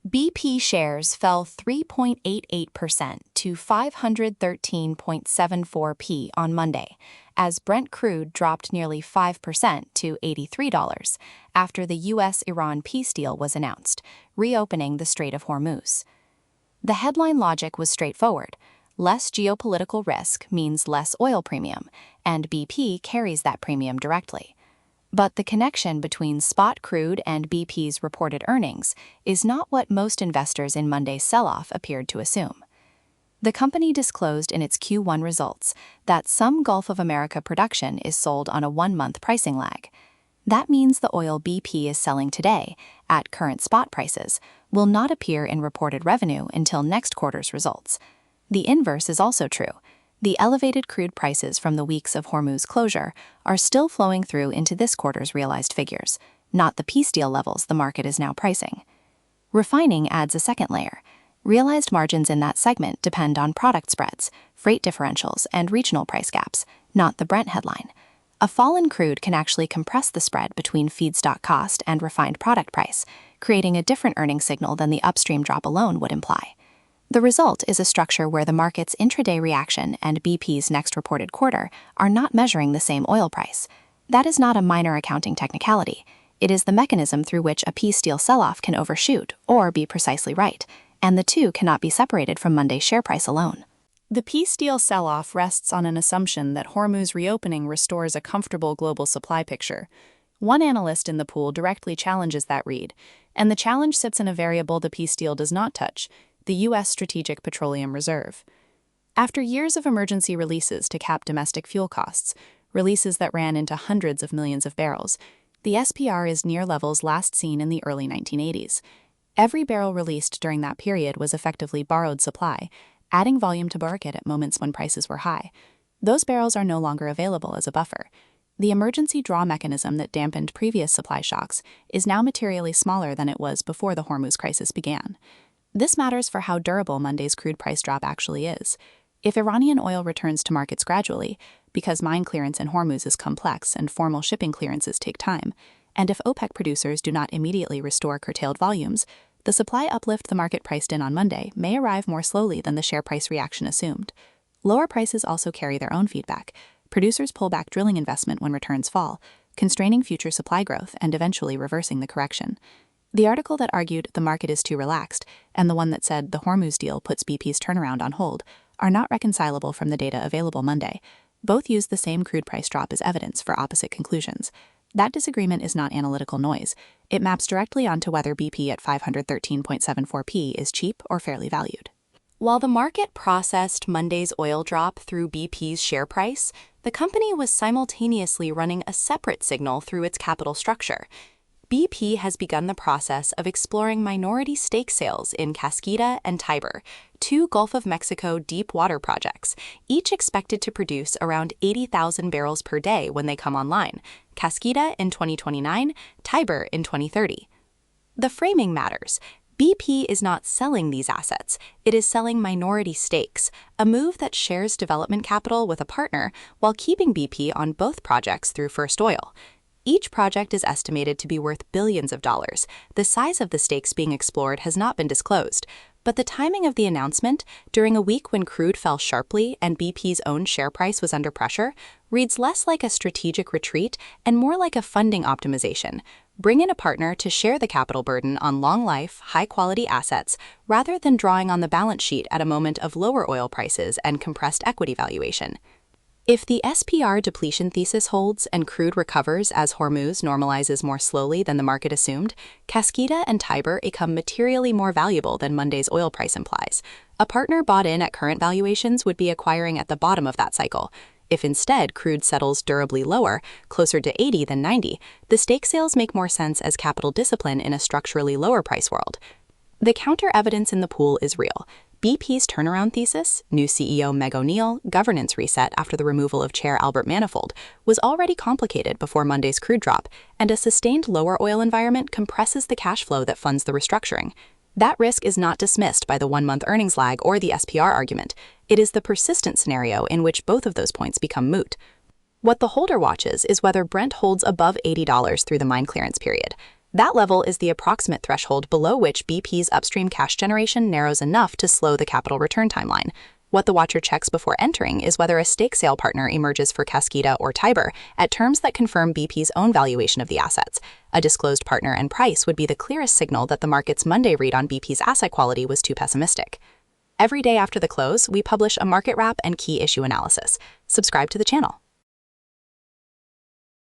BP shares fell 3.88% to 513.74p on Monday, as Brent crude dropped nearly 5% to $83 after the U.S.-Iran peace deal was announced, reopening the Strait of Hormuz. The headline logic was straightforward. Less geopolitical risk means less oil premium, and BP carries that premium directly. But the connection between spot crude and BP's reported earnings is not what most investors in Monday's sell-off appeared to assume. The company disclosed in its Q1 results that some Gulf of America production is sold on a one-month pricing lag. That means the oil BP is selling today, at current spot prices, will not appear in reported revenue until next quarter's results. The inverse is also true. The elevated crude prices from the weeks of Hormuz closure are still flowing through into this quarter's realized figures, not the peace deal levels the market is now pricing. Refining adds a second layer. Realized margins in that segment depend on product spreads, freight differentials, and regional price gaps, not the Brent headline. A fall in crude can actually compress the spread between feedstock cost and refined product price, creating a different earnings signal than the upstream drop alone would imply. The result is a structure where the market's intraday reaction and BP's next reported quarter are not measuring the same oil price. That is not a minor accounting technicality. It is the mechanism through which a peace deal sell-off can overshoot or be precisely right, and the two cannot be separated from Monday's share price alone. The peace deal sell-off rests on an assumption that Hormuz reopening restores a comfortable global supply picture. One analyst in the pool directly challenges that read, and the challenge sits in a variable the peace deal does not touch: the U.S. Strategic Petroleum Reserve. After years of emergency releases to cap domestic fuel costs, releases that ran into hundreds of millions of barrels, the SPR is near levels last seen in the early 1980s. Every barrel released during that period was effectively borrowed supply, adding volume to market at moments when prices were high. Those barrels are no longer available as a buffer. The emergency draw mechanism that dampened previous supply shocks is now materially smaller than it was before the Hormuz crisis began. This matters for how durable Monday's crude price drop actually is. If Iranian oil returns to markets gradually, because mine clearance in Hormuz is complex and formal shipping clearances take time, and if OPEC producers do not immediately restore curtailed volumes, the supply uplift the market priced in on Monday may arrive more slowly than the share price reaction assumed. Lower prices also carry their own feedback. Producers pull back drilling investment when returns fall, constraining future supply growth and eventually reversing the correction. The article that argued the market is too relaxed and the one that said the Hormuz deal puts BP's turnaround on hold are not reconcilable from the data available Monday. Both use the same crude price drop as evidence for opposite conclusions. That disagreement is not analytical noise. It maps directly onto whether BP at 513.74p is cheap or fairly valued. While the market processed Monday's oil drop through BP's share price, the company was simultaneously running a separate signal through its capital structure. BP has begun the process of exploring minority stake sales in Kaskida and Tiber, two Gulf of Mexico deep water projects, each expected to produce around 80,000 barrels per day when they come online, Kaskida in 2029, Tiber in 2030. The framing matters. BP is not selling these assets, it is selling minority stakes, a move that shares development capital with a partner while keeping BP on both projects through first oil. Each project is estimated to be worth billions of dollars. The size of the stakes being explored has not been disclosed, but the timing of the announcement, during a week when crude fell sharply and BP's own share price was under pressure, reads less like a strategic retreat and more like a funding optimization. Bring in a partner to share the capital burden on long-life, high-quality assets rather than drawing on the balance sheet at a moment of lower oil prices and compressed equity valuation. If the SPR depletion thesis holds and crude recovers as Hormuz normalizes more slowly than the market assumed, Kaskida and Tiber become materially more valuable than Monday's oil price implies. A partner bought in at current valuations would be acquiring at the bottom of that cycle. If instead crude settles durably lower, closer to 80 than 90, the stake sales make more sense as capital discipline in a structurally lower price world. The counter evidence in the pool is real. BP's turnaround thesis, new CEO Meg O'Neill, governance reset after the removal of Chair Albert Manifold, was already complicated before Monday's crude drop, and a sustained lower oil environment compresses the cash flow that funds the restructuring. That risk is not dismissed by the one-month earnings lag or the SPR argument. It is the persistent scenario in which both of those points become moot. What the holder watches is whether Brent holds above $80 through the mine clearance period. That level is the approximate threshold below which BP's upstream cash generation narrows enough to slow the capital return timeline. What the watcher checks before entering is whether a stake sale partner emerges for Kaskida or Tiber at terms that confirm BP's own valuation of the assets. A disclosed partner and price would be the clearest signal that the market's Monday read on BP's asset quality was too pessimistic. Every day after the close, we publish a market wrap and key issue analysis. Subscribe to the channel.